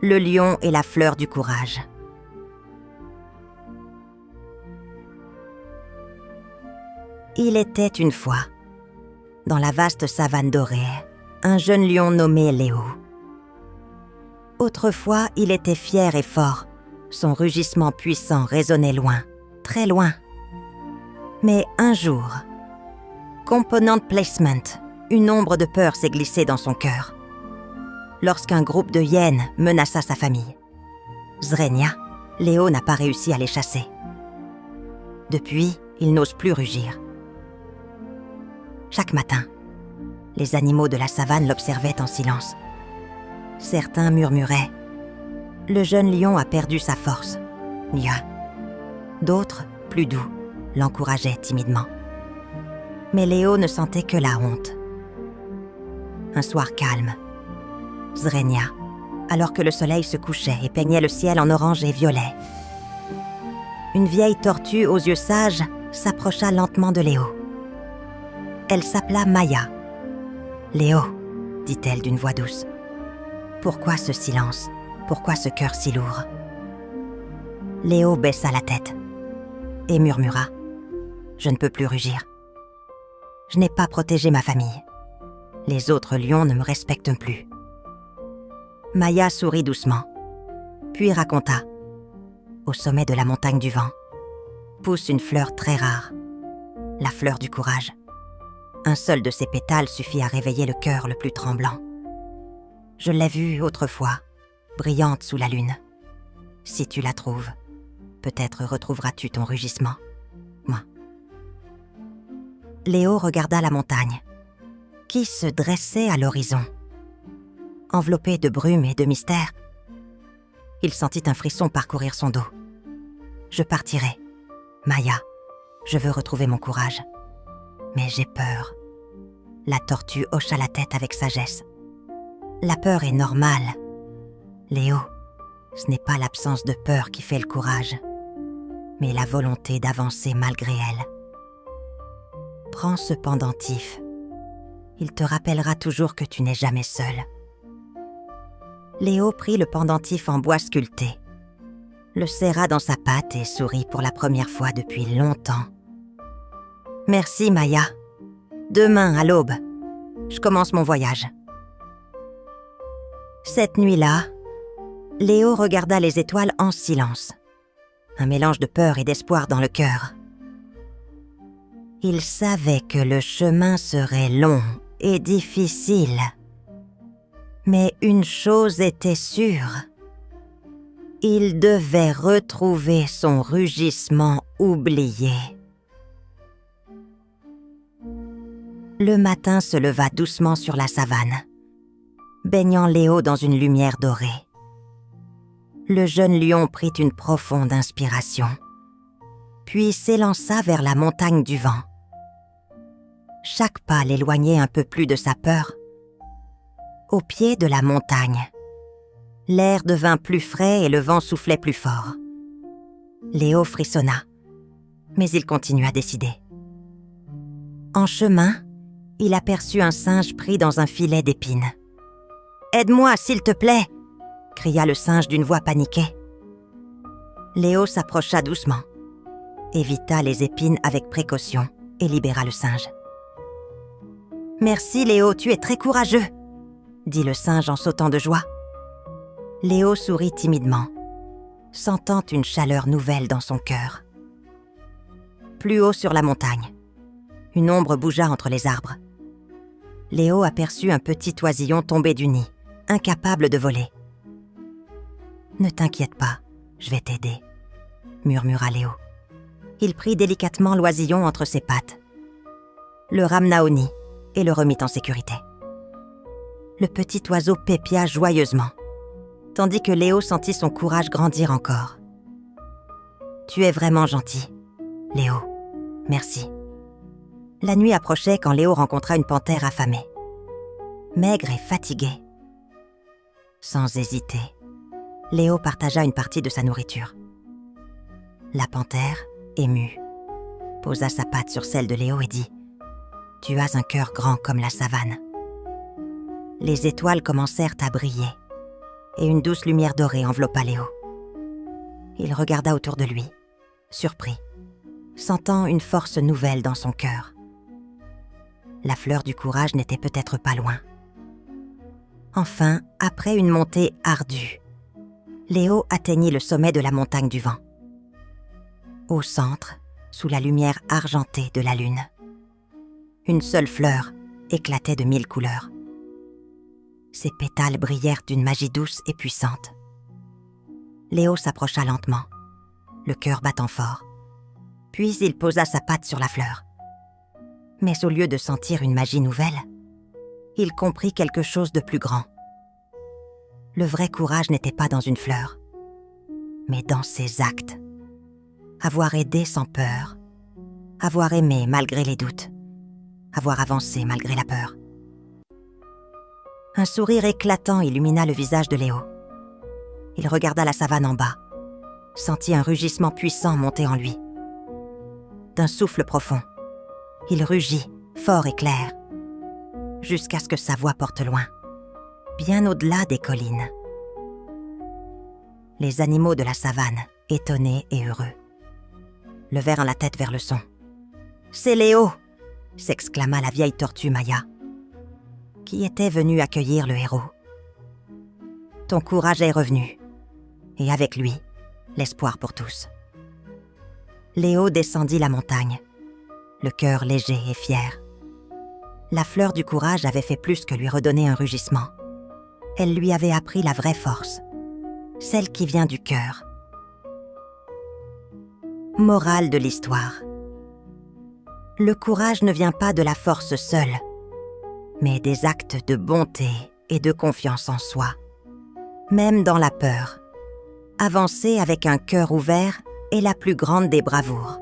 Le lion est la fleur du courage. Il était une fois, dans la vaste savane dorée, un jeune lion nommé Léo. Autrefois, il était fier et fort. Son rugissement puissant résonnait loin, très loin. Mais un jour, component placement, une ombre de peur s'est glissée dans son cœur. Lorsqu'un groupe de hyènes menaça sa famille. Zrenia, Léo n'a pas réussi à les chasser. Depuis, il n'ose plus rugir. Chaque matin, les animaux de la savane l'observaient en silence. Certains murmuraient « Le jeune lion a perdu sa force. » Nia. D'autres, plus doux, l'encourageaient timidement. Mais Léo ne sentait que la honte. Un soir calme, Zrenia, alors que le soleil se couchait et peignait le ciel en orange et violet. Une vieille tortue aux yeux sages s'approcha lentement de Léo. Elle s'appela Maya. « Léo, dit-elle d'une voix douce. Pourquoi ce silence? Pourquoi ce cœur si lourd? » Léo baissa la tête et murmura « Je ne peux plus rugir. Je n'ai pas protégé ma famille. Les autres lions ne me respectent plus. » Maya sourit doucement, puis raconta. Au sommet de la montagne du vent, pousse une fleur très rare, la fleur du courage. Un seul de ses pétales suffit à réveiller le cœur le plus tremblant. Je l'ai vue autrefois, brillante sous la lune. Si tu la trouves, peut-être retrouveras-tu ton rugissement. Moi. Léo regarda la montagne, qui se dressait à l'horizon. Enveloppé de brume et de mystère, il sentit un frisson parcourir son dos. Je partirai. Maya, je veux retrouver mon courage. Mais j'ai peur. La tortue hocha la tête avec sagesse. La peur est normale. Léo, ce n'est pas l'absence de peur qui fait le courage, mais la volonté d'avancer malgré elle. Prends ce pendentif. Il te rappellera toujours que tu n'es jamais seul. Léo prit le pendentif en bois sculpté, le serra dans sa patte et sourit pour la première fois depuis longtemps. « Merci, Maya. Demain, à l'aube, je commence mon voyage. » Cette nuit-là, Léo regarda les étoiles en silence, un mélange de peur et d'espoir dans le cœur. Il savait que le chemin serait long et difficile. Mais une chose était sûre. Il devait retrouver son rugissement oublié. Le matin se leva doucement sur la savane, baignant Léo dans une lumière dorée. Le jeune lion prit une profonde inspiration, puis s'élança vers la montagne du vent. Chaque pas l'éloignait un peu plus de sa peur. Au pied de la montagne, l'air devint plus frais et le vent soufflait plus fort. Léo frissonna, mais il continua à décider. En chemin, il aperçut un singe pris dans un filet d'épines. « Aide-moi, s'il te plaît !» cria le singe d'une voix paniquée. Léo s'approcha doucement, évita les épines avec précaution et libéra le singe. « Merci Léo, tu es très courageux !» dit le singe en sautant de joie. Léo sourit timidement, sentant une chaleur nouvelle dans son cœur. Plus haut sur la montagne, une ombre bougea entre les arbres. Léo aperçut un petit oisillon tombé du nid, incapable de voler. « Ne t'inquiète pas, je vais t'aider, » murmura Léo. Il prit délicatement l'oisillon entre ses pattes, le ramena au nid et le remit en sécurité. Le petit oiseau pépia joyeusement, tandis que Léo sentit son courage grandir encore. « Tu es vraiment gentil, Léo. Merci. » La nuit approchait quand Léo rencontra une panthère affamée, maigre et fatiguée. Sans hésiter, Léo partagea une partie de sa nourriture. La panthère, émue, posa sa patte sur celle de Léo et dit « Tu as un cœur grand comme la savane. » Les étoiles commencèrent à briller. et une douce lumière dorée enveloppa Léo. Il regarda autour de lui, surpris, sentant une force nouvelle dans son cœur. La fleur du courage n'était peut-être pas loin. Enfin, après une montée ardue, Léo atteignit le sommet de la montagne du vent. Au centre, sous la lumière argentée de la lune, une seule fleur éclatait de 1000 couleurs. Ses pétales brillèrent d'une magie douce et puissante. Léo s'approcha lentement, le cœur battant fort. Puis il posa sa patte sur la fleur. Mais au lieu de sentir une magie nouvelle, il comprit quelque chose de plus grand. Le vrai courage n'était pas dans une fleur, mais dans ses actes. Avoir aidé sans peur, avoir aimé malgré les doutes, avoir avancé malgré la peur. Un sourire éclatant illumina le visage de Léo. Il regarda la savane en bas, sentit un rugissement puissant monter en lui. D'un souffle profond, il rugit, fort et clair, jusqu'à ce que sa voix porte loin, bien au-delà des collines. Les animaux de la savane, étonnés et heureux, levèrent la tête vers le son. « C'est Léo !» s'exclama la vieille tortue Maya, qui était venue accueillir le héros. « Ton courage est revenu, et avec lui, l'espoir pour tous. » Léo descendit la montagne, le cœur léger et fier. La fleur du courage avait fait plus que lui redonner un rugissement. Elle lui avait appris la vraie force, celle qui vient du cœur. Morale de l'histoire. Le courage ne vient pas de la force seule, mais des actes de bonté et de confiance en soi. Même dans la peur, avancer avec un cœur ouvert est la plus grande des bravoures.